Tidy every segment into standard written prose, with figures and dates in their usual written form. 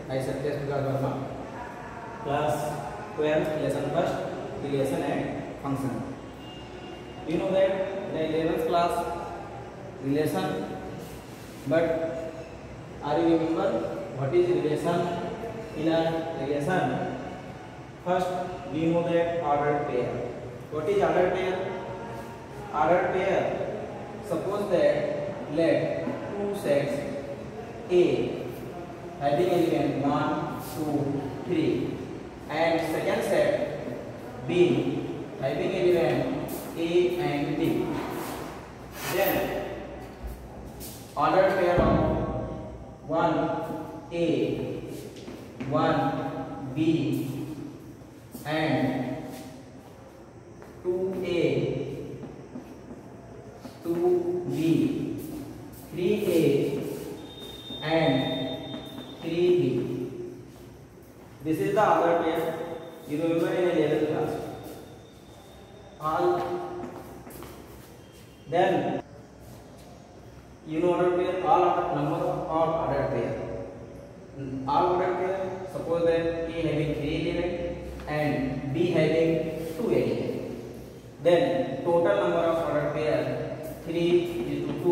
I Satyash Vikas Verma, class 12, lesson first, relation and function. You know that the 11th class relation, but are you remember what is relation? In a relation, first we know that ordered pair. What is ordered pair? Ordered pair. Suppose that let two sets A having element 1, 2, 3 and second set B having element A and B. Then ordered pair of 1A, 1B and 2A, 2B, 3A and 3B. This is the ordered pair. You remember in 11th class. Then you know ordered pair, all number of all ordered pair. All ordered pair, suppose that A having 3 elements and B having 2 elements. Then total number of ordered pair 3 is to 2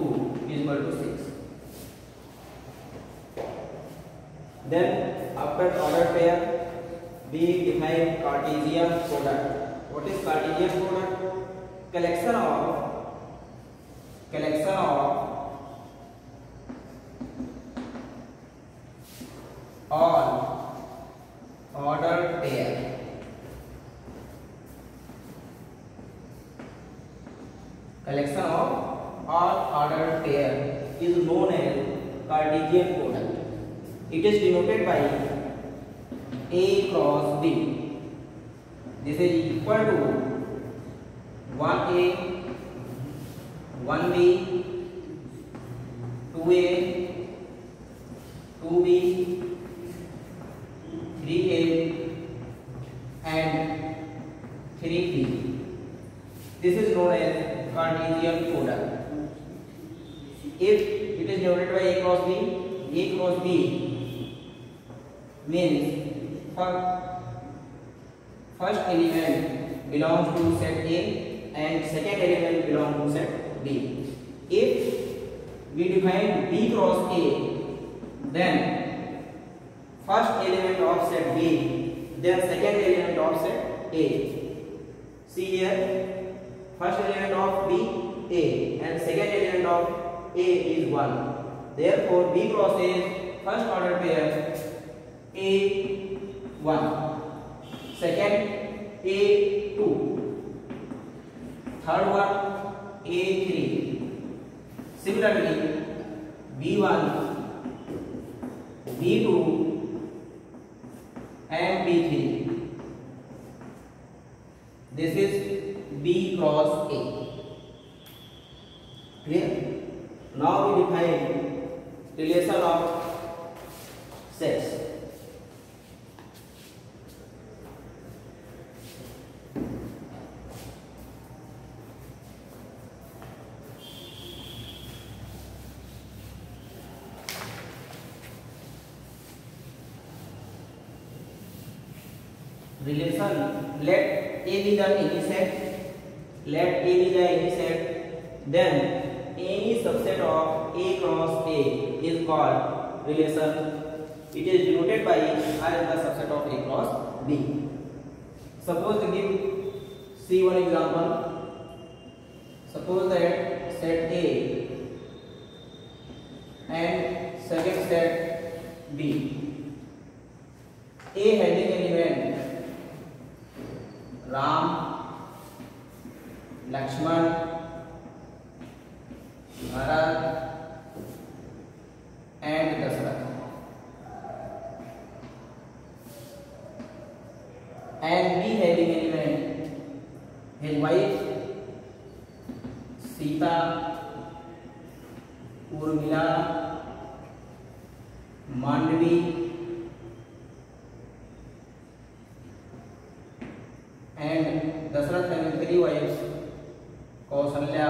is equal to 6. Then after ordered pair, we define Cartesian product. What is Cartesian product? Collection of all ordered pair is known as Cartesian product. It is denoted by A cross B. This is equal to 1A, 1B, 2A, 2B, 3A and 3B. This is known as Cartesian product. If it is denoted by A cross B means first element belongs to set A and second element belongs to set B. If we define B cross A, then first element of set B, then second element of set A. See here, first element of B A and second element of A is 1. Therefore, B cross A is first order pair A1, second A2, third one A3. Similarly, B1, B2 and B3. This is B cross A. Clear? Now we define relation of sets. Relation, let A be the any set, then any subset of A cross A is called relation. It is denoted by R as the subset of A cross B. Suppose to see one example. Suppose that set A and second set B. A having element Ram, Lakshman, Bharat and Dasarath, and B having element his wife Sita, Urmila, Mandvi and Dasarath having 3 wives Kausalya,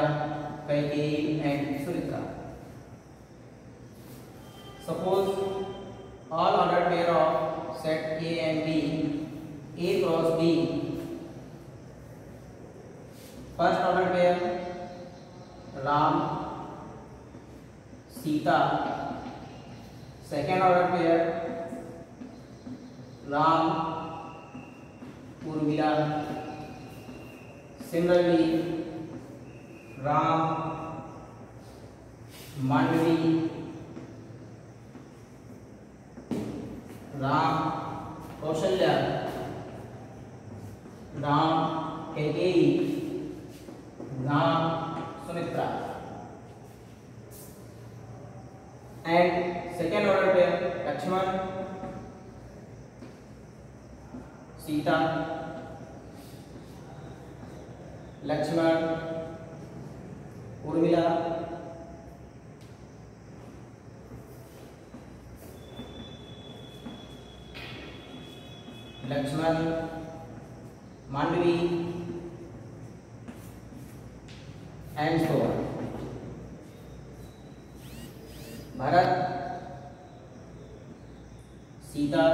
Kaikeyi and Suritra. Suppose all ordered pair of set A and B, A cross B. First order pair Ram, Sita. Second order pair Ram, Urmila. Similarly, Ram, Mandvi, Ram, Kaushalya, Ram, Kaikeyi, Ram, Sumitra. And second order pair Lakshman, Sita, Lakshman, Urmila, Lakshman, Mandvi, and so on. Bharat, Sita,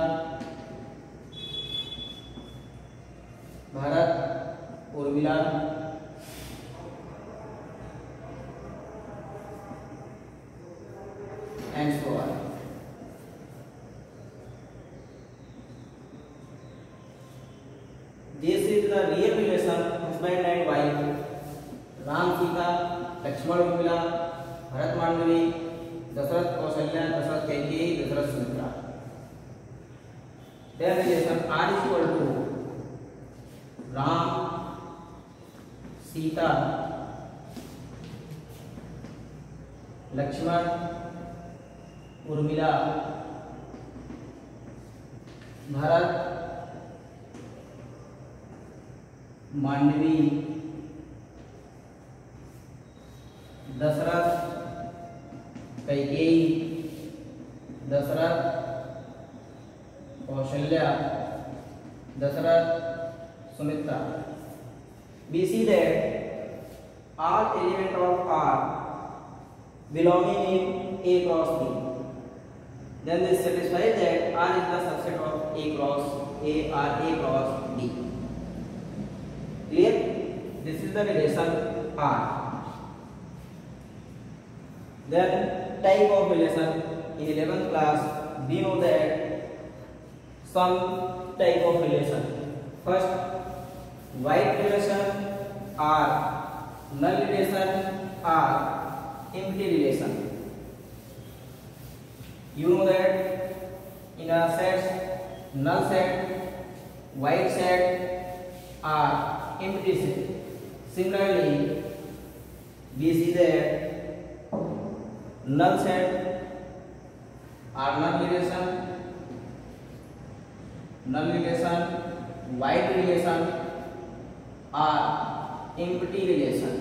Bharat, Urmila, and so on. This is the real relation husband and wife. Ram, Sita, Lakshman, Urmila, Bharat, Mandvi, Dasarath, Kaushalya, Dasarath, Kaikeyi, Dasarath, Sumitra. Their relation R is equal to Ram, Sita, Lakshman, Urmila, Bharat, Mandvi, Dasarath, Kaikeyi, Dasarath, Kaushalya, Dasarath, Sumitra. We see that all elements of R belonging in A cross B. Then this satisfies that R is the subset of A cross A or A cross B. Clear? This is the relation R. Then type of relation in 11th class we know that some type of relation. First, void relation R, null relation R, empty relation. You know that in a set, null set, void set R, empty set. Similarly, we see that null set R null relation, void relation R, empty relation.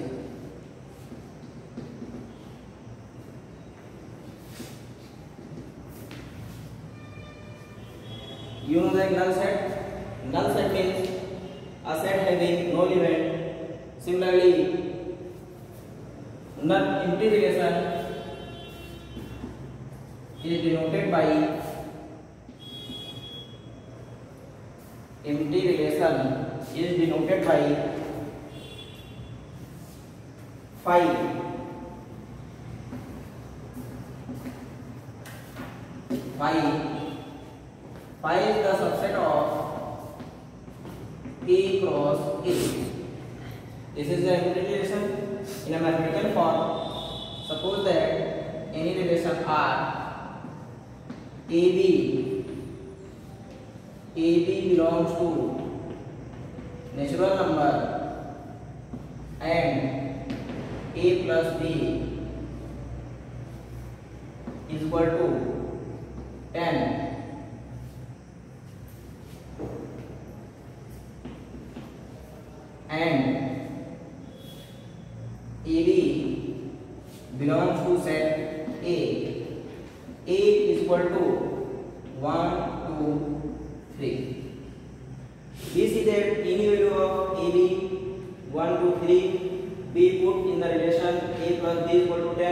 You know that null set means a set having no element. Similarly, null empty relation is denoted by phi. Phi is the subset of A cross A. This is the empty relation in a mathematical form. Suppose that any relation R, AB belongs to natural number and A plus B is equal to 10. And AB belongs to set A. A is equal to 1, 2, 3. We see that any value of AB 1, 2, 3 we put in the relation A plus B is equal to 10.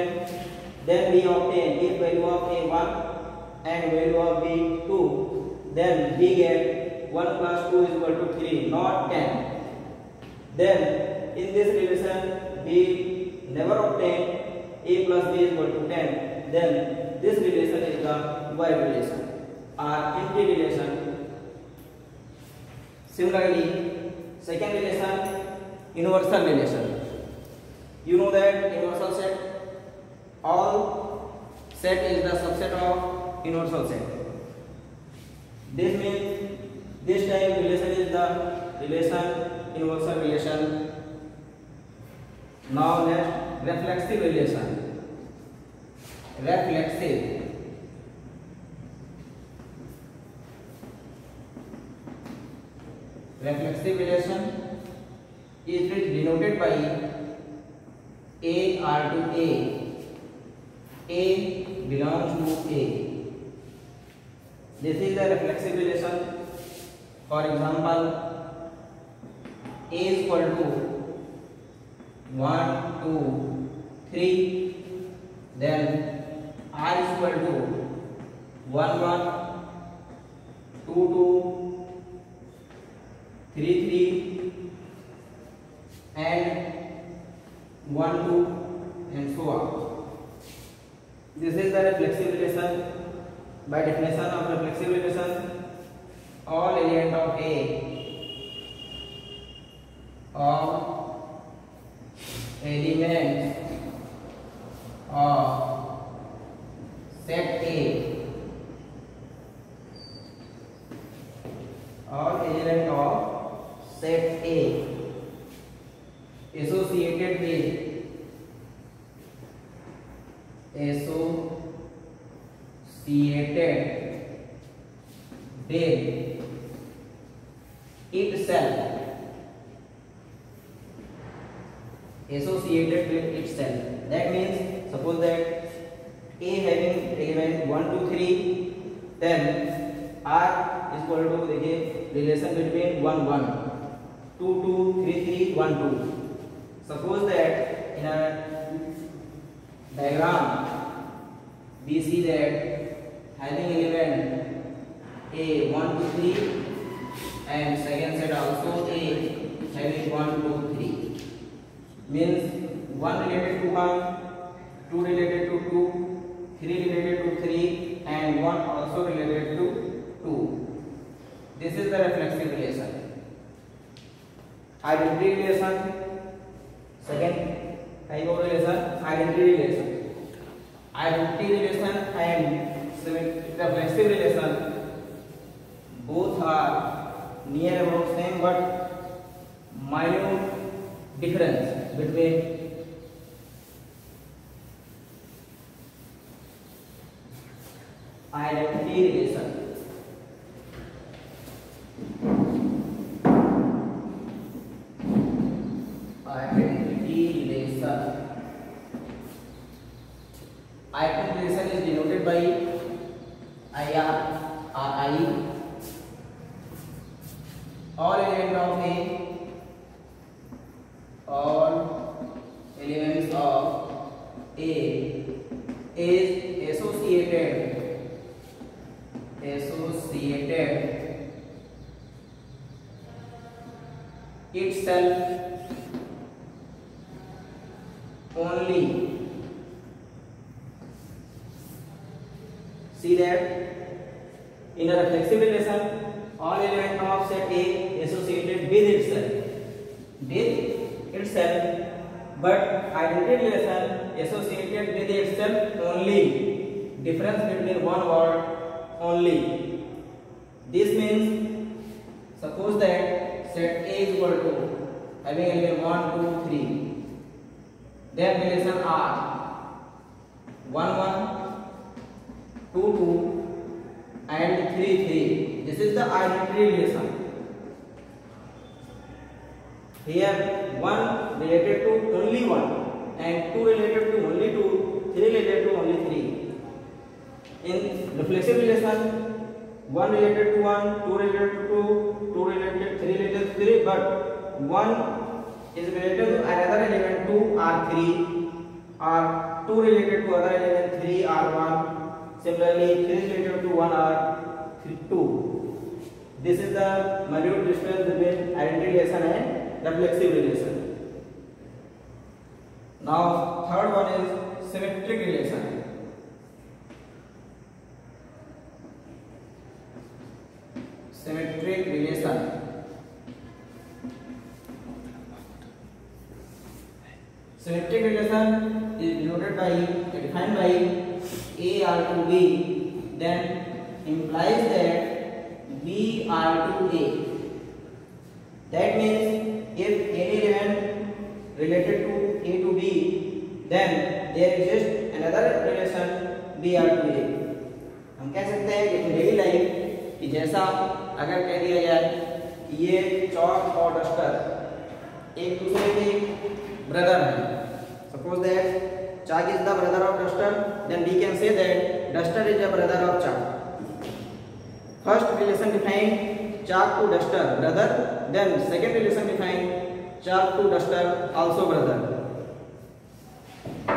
Then we obtain A value of A 1 and value of B 2. then we get 1 plus 2 is equal to 3, not 10. Then in this relation we never obtain a plus b is equal to 10. Then this relation is the y relation or empty relation. Similarly, second relation, universal relation. You know that universal set, all set is the subset of universal set. This means this time relation is the relation universal relation. Now next, reflexive relation. Reflexive. Reflexive relation is denoted by A R to A. A belongs to A. This is the reflexive relation. For example, A is equal to 1, 2, 3. Then R is equal to 1, 1, 2, 2, 3, 3, and 1, 2, and so on. This is the reflexive relation. By definition of reflexive relation, all elements of set A, all elements of set A associated with itself, associated with itself. That means suppose that A having element 1, 2, 3, then R is equal to देखिए relation between 1, 1, 2, 2, 3, 3, 1, 2. Suppose that in a diagram we see that having element A 1, 2, 3 and second set also A having 1, 2, 3 means 1 related to 1, 2 related to 2, 3 related to 3 and 1 also related to 2. This is the reflexive relation. Identity relation. Second type of relation, identity relation. Identity relation and reflexive relation both are near about same but minute difference between identity relation. Identity relation is denoted by IR or I. All elements of A is associated itself only. See that in a reflexive relation, all elements of set A associated with itself, but identity relation associated with itself only. Difference between one word only. This means suppose that set A is equal to having element 1, 2, 3. Then relation R 1, 1, 2, 2 and 3, 3. This is the identity relation. Here 1 related to only 1 and 2 related to only 2, 3 related to only 3. In reflexive relation, 1 related to 1, 2 related to 2, 2 related, 3 related to 3, but 1 is related to another element 2 or 3, or 2 related to other element 3 or 1. Similarly, 3 related to 1 or 2. This is the minute difference between identity relation and reflexive relation. Now third one is symmetric relation. Symmetric relation. Symmetric relation is denoted by, defined by A are to B, then implies that B are to A. That means if any element related to A to B, then there exists another relation B are to A. हम कह सकते हैं कि daily life कि जैसा अगर कह दिया जाए ये चॉक और डस्टर एक दूसरे के ब्रदर हैं. Suppose that chalk is the brother of duster, then we can say that duster is the brother of chalk. First relation defined chalk to duster brother, then second relation defined chalk to duster also brother.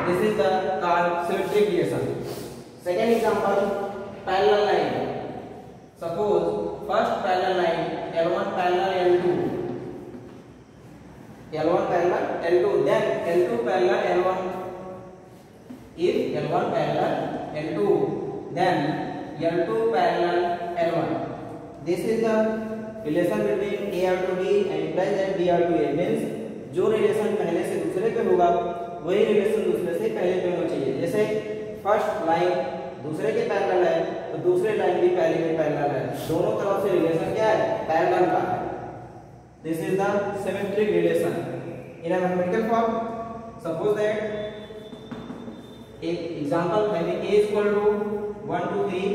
This is the called symmetric relation. Second example, parallel line. Suppose first parallel line L1 parallel L2. L1 parallel L2, then L2 parallel L1. If L1 parallel L2, then L2 parallel L1. This is the relation between A to B and implies that B to A. Means जो relation पहले से दूसरे पे होगा वही relation दूसरे से पहले पे होना चाहिए. जैसे फर्स्ट लाइन दूसरे के पैरेलल है तो दूसरे लाइन भी पहले के पैरेलल है. दोनों तरफ से रिलेशन क्या है? पैरेलल का. This is the symmetric relation. In a mathematical form, suppose that एक example maybe A is equal to 1 2 3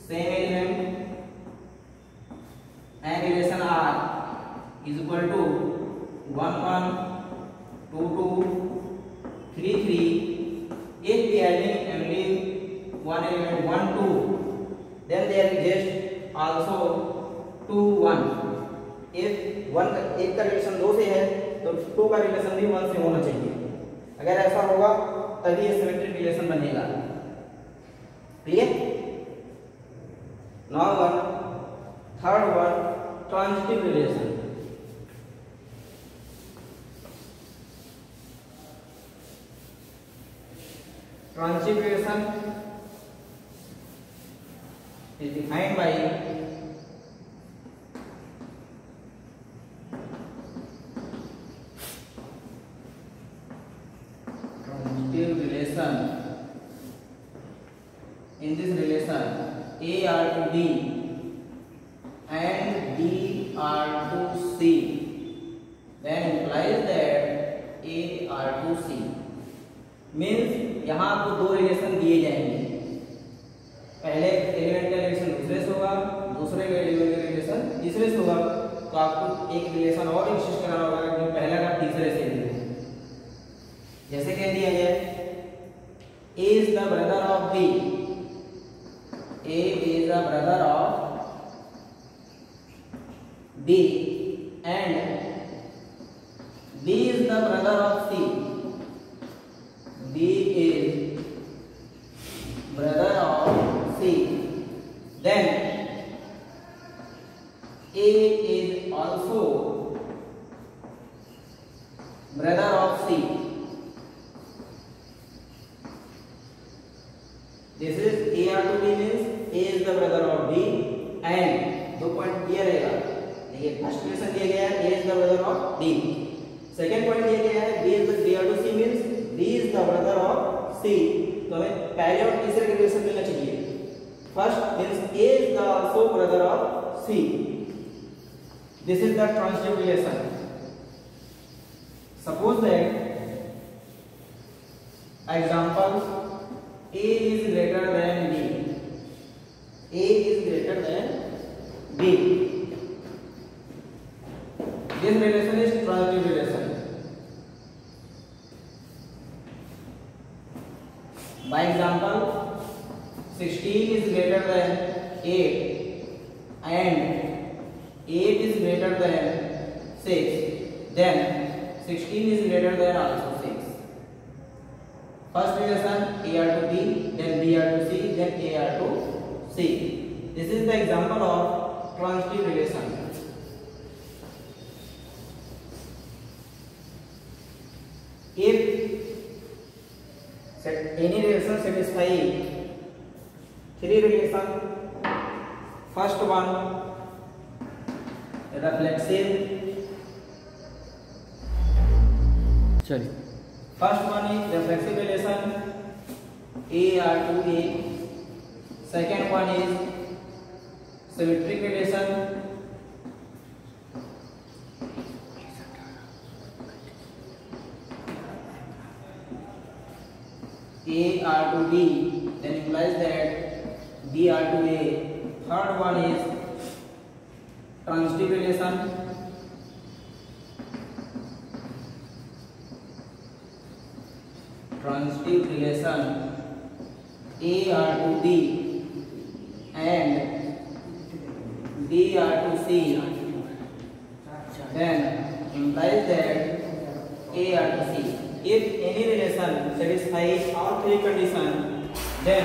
same element and relation R is equal to 1 1 2 2 3 3. If we adding only one element 1 2, then there exists also 2 1. If one एक का relation 2 से है तो 2 का relation भी 1 से होना चाहिए. अगर ऐसा होगा तभी ये सिमेट्रिक रिलेशन बनेगा. Clear? Now one third one transitive relation. Transitive relation is defined by relation. In this relation A are to B and B are to C, then implies that A are to C. Means यहाँ आपको दो relation दिए जाएंगे. पहले element का relation दूसरे से होगा, दूसरे का एलिमेंट का रिलेशन तीसरे से होगा. तो आपको एक रिलेशन और इंसिस्ट करना होगा कि पहला का तीसरे से है. जैसे कह दिया जाए A is the brother of B. A is the brother of B and B is the brother of C. B is brother of C. Then A is also brother of C. This is A are to B means A is the brother of B and दो point दिया रहेगा. देखिए first relation दिया गया है A is the brother of B. Second point दिया गया है B are to C means B is the brother of C. तो हमें पहले और तीसरे के रिलेशन मिलना चाहिए. First means A is the also brother of C. This is the transitive relation. Suppose that example A is greater than B. A is greater than B. This relation is transitive relation. By example, 16 is greater than 8 and 8 is greater than 6. Then 16 is greater than also 6. First relation A are to B, then B are to C, then A are to C. This is the example of transitive relation. If any relation satisfy three relation, first one reflexive, चलिए first one is reflexive relation AR to A, second one is symmetric relation AR to B, then implies that BR to A. Third one is transitive relation AR to B and BR to C, then implies that AR to C. If any relation satisfies all three conditions, then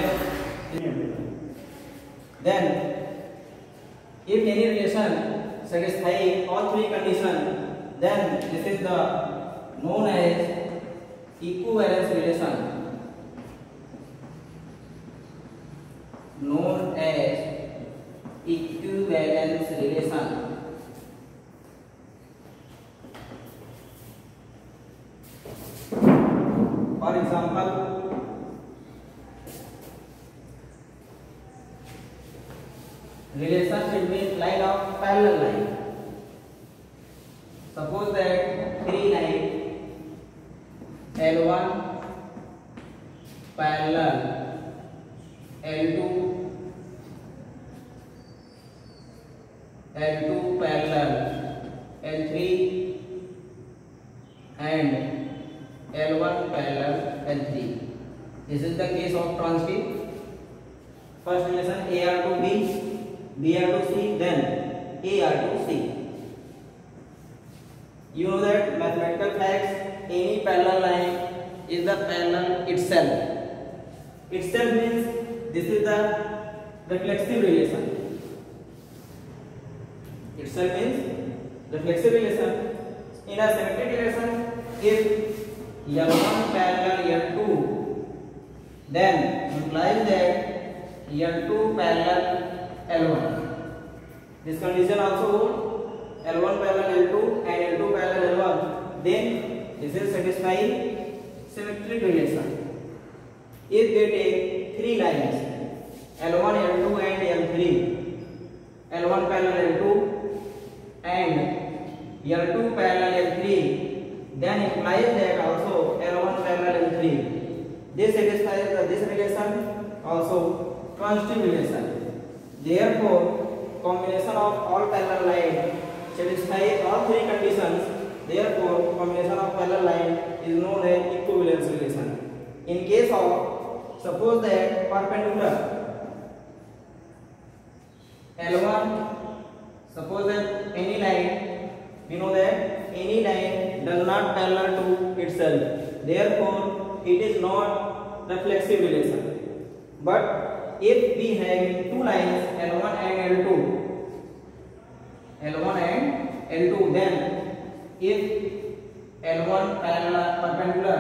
if any relation satisfies all three conditions, then this is the known as equivalence relation. Known as equivalence relation. For example, relation between line of parallel line. Suppose that three lines L1 parallel L2 parallel L3 and L1 parallel L3. This is the case of transitive. First relation AR to B, BR to C, then AR to C. You know that mathematical facts, any parallel line is the parallel itself. Itself means this is the reflexive relation. Itself means reflexive relation. In a symmetric relation, if L1 parallel L2, then implies that L2 parallel L1. This condition also holds. L1 parallel L2 and L2 parallel L1. Then this is satisfying symmetric relation. If we take three lines L1, L2 and L3, L1 parallel L2 and L2 parallel L3, then implies that also L1 parallel L3. This satisfies this relation, also transitive relation. Therefore, combination of all parallel lines satisfy all three conditions. Therefore, combination of parallel line is known as equivalence relation. In case of, suppose that perpendicular L1, suppose that any line, we know that any line does not parallel to itself. Therefore, it is not reflexive relation. But if we have two lines L1 and L2, then if L1 parallel perpendicular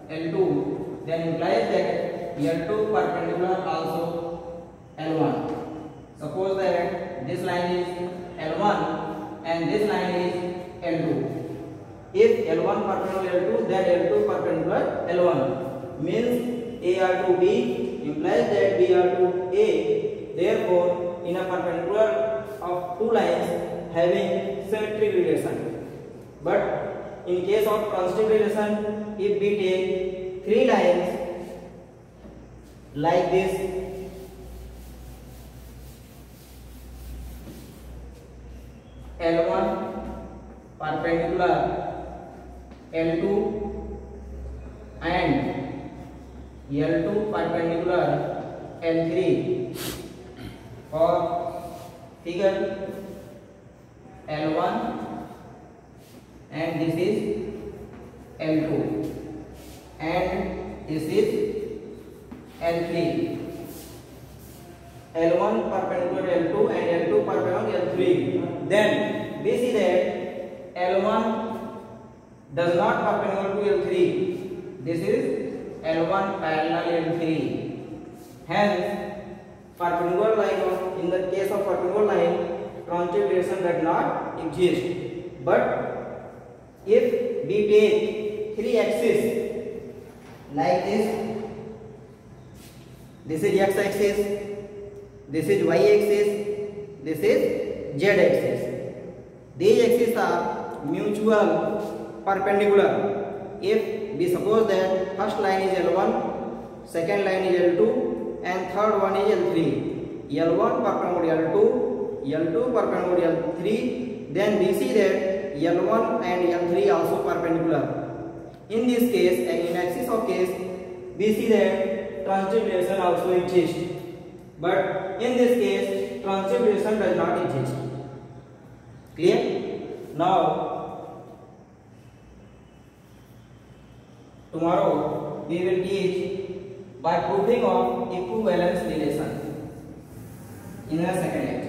L2, then implies that L2 perpendicular also L1. Suppose that this line is L1 and this line is L2. If L1 perpendicular L2, then L2 perpendicular L1. Means AR to B implies that BR to A. Therefore, in a perpendicular of two lines having symmetric relation. But in case of transitive relation, if we take three lines like this, L1 perpendicular L2 and L2 perpendicular L3 for figure L1 and this is L2 and this is L3. L1 perpendicular L2 and L2 perpendicular Then we see that L1 does not perpendicular to L3. This is L1 parallel L3. Hence, perpendicular line in the case of perpendicular line, transversal does not exist. But if we take three axes like this is x axis, this is y axis, this is z axis. These axes are mutual perpendicular. If we suppose that first line is L1, second line is L2, and third one is L3. L1 perpendicular L2, L2 perpendicular L3. Then we see that L1 and L3 also perpendicular. In this case, and in axis of case, we see that transversal also exists. But in this case, transversal does not exist. Clear? Now, tomorrow we will teach by proving of equivalence relation in the second lecture.